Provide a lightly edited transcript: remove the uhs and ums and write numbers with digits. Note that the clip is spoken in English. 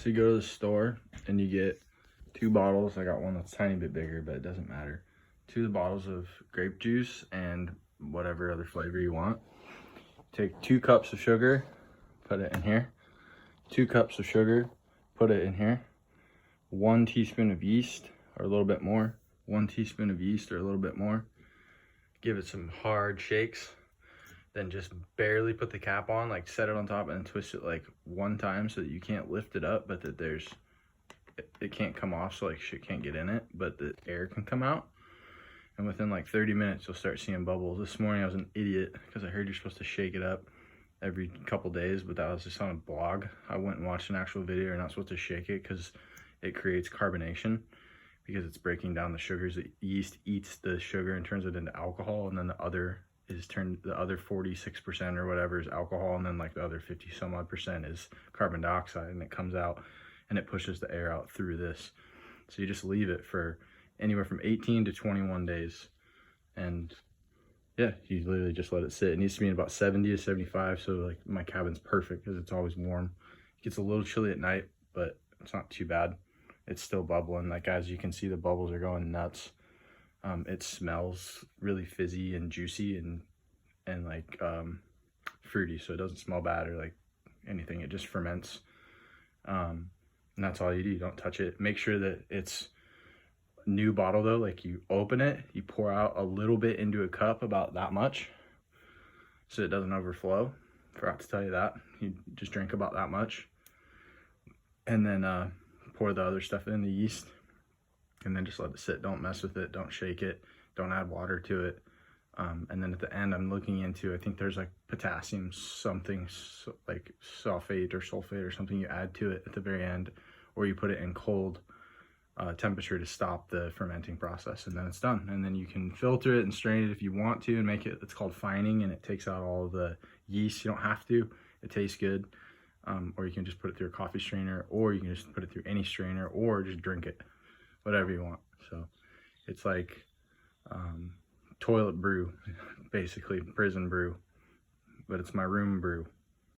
So you go to the store and you get 2 bottles. I got one that's a tiny bit bigger, but it doesn't matter. 2 bottles of grape juice and whatever other flavor you want. Take 2 cups of sugar, put it in here. 2 cups of sugar, put it in here. 1 teaspoon of yeast or a little bit more. 1 teaspoon of yeast or a little bit more. Give it some hard shakes. Then just barely put the cap on, like set it on top and twist it like 1 time so that you can't lift it up, but that it can't come off, so like shit can't get in it, but the air can come out. And within like 30 minutes, you'll start seeing bubbles. This morning I was an idiot because I heard you're supposed to shake it up every couple days, but that was just on a blog. I went and watched an actual video. You're not supposed to shake it because it creates carbonation, because it's breaking down the sugars. The yeast eats the sugar and turns it into alcohol, and then the other 46% or whatever is alcohol, and then like the other 50 some odd percent is carbon dioxide, and it comes out and it pushes the air out through this. So you just leave it for anywhere from 18 to 21 days, and yeah, you literally just let it sit. It needs to be in about 70 to 75, so like my cabin's perfect because it's always warm. It gets a little chilly at night, but it's not too bad. It's still bubbling. Like, as you can see, the bubbles are going nuts. It smells really fizzy and juicy and like fruity, so it doesn't smell bad or like anything. It just ferments, and that's all you do. You don't touch it. Make sure that it's new bottle though. Like, you open it, you pour out a little bit into a cup, about that much, so it doesn't overflow. Forgot to tell you that. You just drink about that much, and then pour the other stuff in, the yeast, and then just let it sit. Don't mess with it, don't shake it, don't add water to it. And then at the end, I'm looking into, I think there's like potassium something, like sulfate or sulfate or something you add to it at the very end, or you put it in cold temperature to stop the fermenting process, and then it's done. And then you can filter it and strain it if you want to and make it, it's called fining, and it takes out all of the yeast. You don't have to, it tastes good. Or you can just put it through a coffee strainer, or you can just put it through any strainer, or just drink it, whatever you want. So it's like toilet brew, basically prison brew, but it's my room brew.